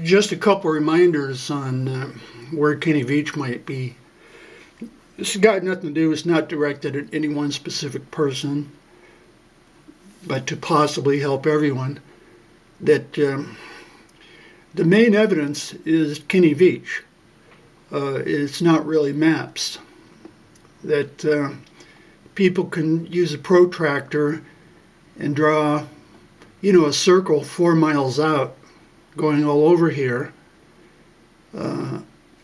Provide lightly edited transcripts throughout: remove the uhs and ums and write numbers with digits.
Just a couple reminders on where Kenny Veach might be. This has got nothing to do, it's not directed at any one specific person, but to possibly help everyone. That the main evidence is Kenny Veach. It's not really maps. That people can use a protractor and draw, a circle 4 miles out, going all over here.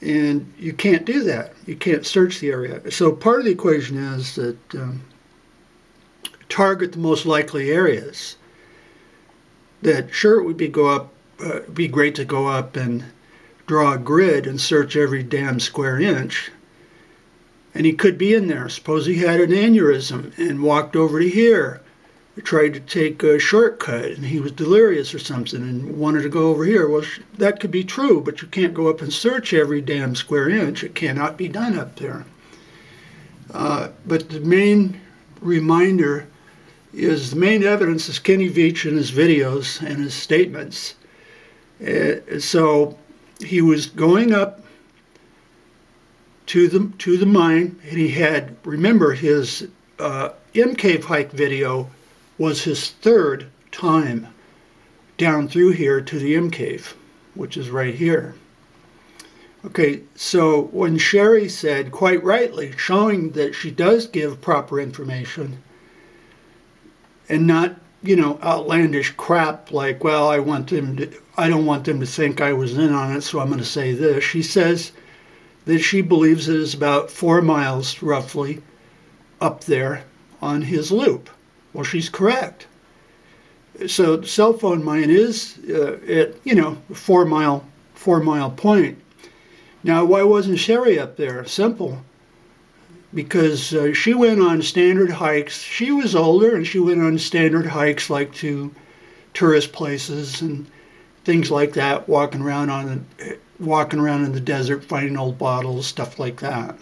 And you can't do that. You can't search the area. So part of the equation is that target the most likely areas. That sure, it would be great to go up and draw a grid and search every damn square inch. And he could be in there. Suppose he had an aneurysm and walked over to here, tried to take a shortcut, and he was delirious or something and wanted to go over here. Well, that could be true, but you can't go up and search every damn square inch. It cannot be done up there. But the main reminder is, the main evidence is Kenny Veach and his videos and his statements. So he was going up to the mine, and he had, remember, his Mcave hike video was his third time down through here to the Mcave, which is right here. Okay, so when Sherry said, quite rightly, showing that she does give proper information and not, outlandish crap like, well, I don't want them to think I was in on it, so I'm going to say this. She says that she believes it is about 4 miles roughly up there on his loop. Well, she's correct. So the cell phone mine is at, 4 mile point. Now, why wasn't Sherry up there? Simple. Because she went on standard hikes. She was older, and she went on standard hikes like to tourist places and things like that, walking around in the desert, finding old bottles, stuff like that.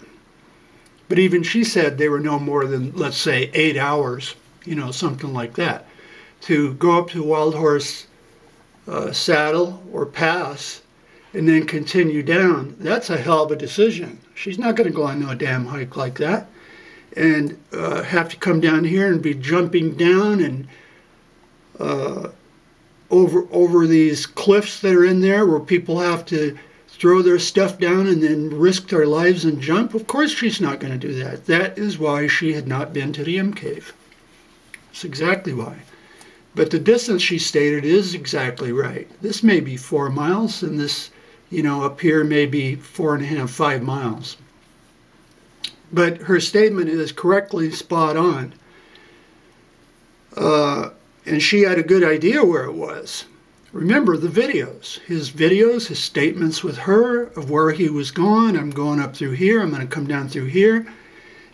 But even she said they were no more than, let's say, 8 hours, something like that, to go up to Wild Horse Saddle or Pass and then continue down. That's a hell of a decision. She's not going to go on no damn hike like that and have to come down here and be jumping down and over these cliffs that are in there where people have to throw their stuff down and then risk their lives and jump. Of course she's not going to do that. That is why she had not been to the Mcave. That's exactly why. But the distance she stated is exactly right. This may be 4 miles, and this, up here may be 4.5, 5 miles. But her statement is correctly spot on. And she had a good idea where it was. Remember the videos, his statements with her of where he was going. I'm going up through here. I'm going to come down through here.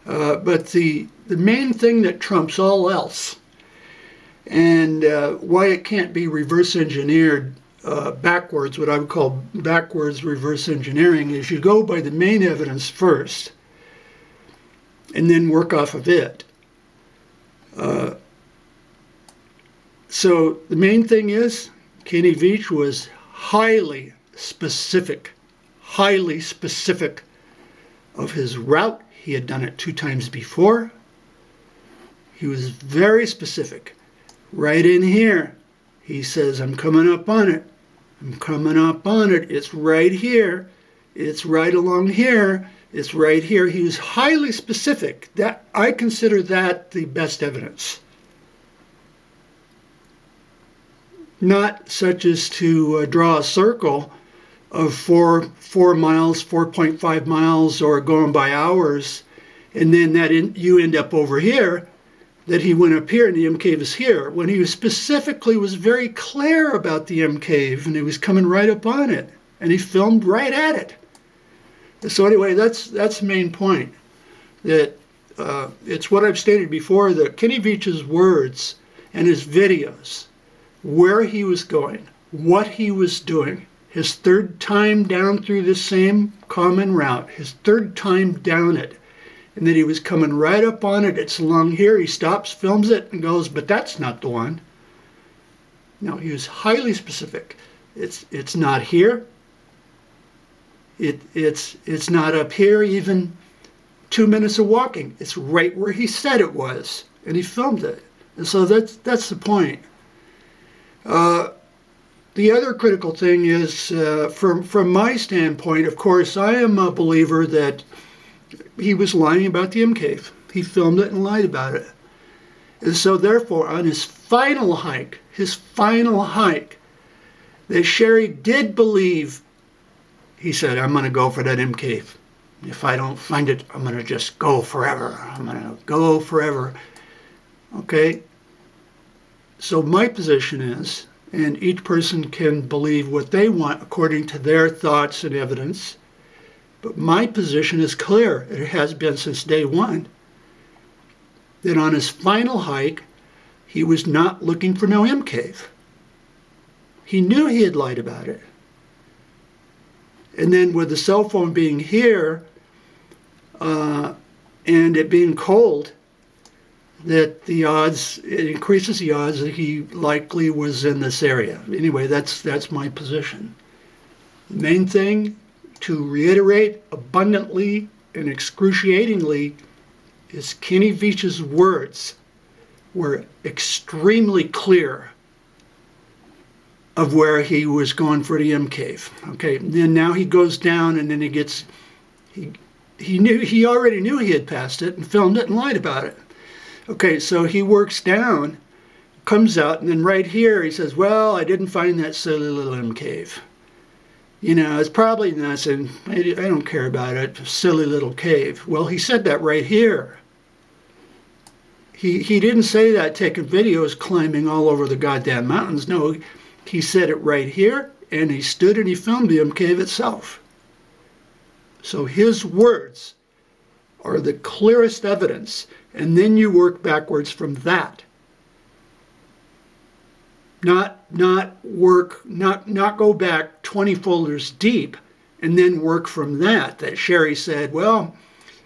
But the main thing that trumps all else, and why it can't be reverse engineered backwards, what I would call backwards reverse engineering, is you go by the main evidence first and then work off of it. So the main thing is, Kenny Veach was highly specific of his route. He had done it 2 times before. He was very specific. Right in here, he says, I'm coming up on it. I'm coming up on it. It's right here. It's right along here. It's right here. He was highly specific. That I consider that the best evidence. Not such as to draw a circle of 4 miles, 4.5 miles, or going by hours, and then you end up over here, that he went up here and the Mcave is here, when he specifically was very clear about the Mcave, and he was coming right up on it, and he filmed right at it. So anyway, that's the main point. That it's what I've stated before, that Kenny Veach's words and his videos, where he was going, what he was doing, his third time down through the same common route, his third time down it, and that he was coming right up on it. It's along here. He stops, films it, and goes, but that's not the one. No, he was highly specific. It's not here. It's not up here even 2 minutes of walking. It's right where he said it was, and he filmed it. And so that's the point. The other critical thing is, from my standpoint, of course, I am a believer that he was lying about the Mcave. He filmed it and lied about it. And so therefore, on his final hike, that Sherry did believe, he said, I'm going to go for that Mcave. If I don't find it, I'm going to just go forever. I'm going to go forever. Okay? So my position is, and each person can believe what they want according to their thoughts and evidence, but my position is clear. It has been since day one. That on his final hike, he was not looking for no Mcave. He knew he had lied about it. And then with the cell phone being here, and it being cold, that the odds, it increases the odds that he likely was in this area. Anyway, that's my position. The main thing to reiterate abundantly and excruciatingly is Kenny Veach's words were extremely clear of where he was going for the Mcave. Okay, and then now he goes down and then he already knew he had passed it and filmed it and lied about it. Okay, so he works down, comes out, and then right here he says, well, I didn't find that silly little Mcave. You know, it's probably nothing. I don't care about it. Silly little cave. Well, he said that right here. He didn't say that taking videos climbing all over the goddamn mountains. No, he said it right here, and he stood and he filmed the Mcave itself. So his words are the clearest evidence, and then you work backwards from that. Not go back 20 folders deep and then work from that. That Sherry said, well,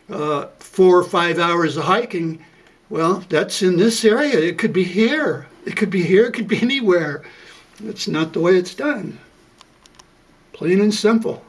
4 or 5 hours of hiking, well, that's in this area. It could be here. It could be here. It could be anywhere. That's not the way it's done. Plain and simple.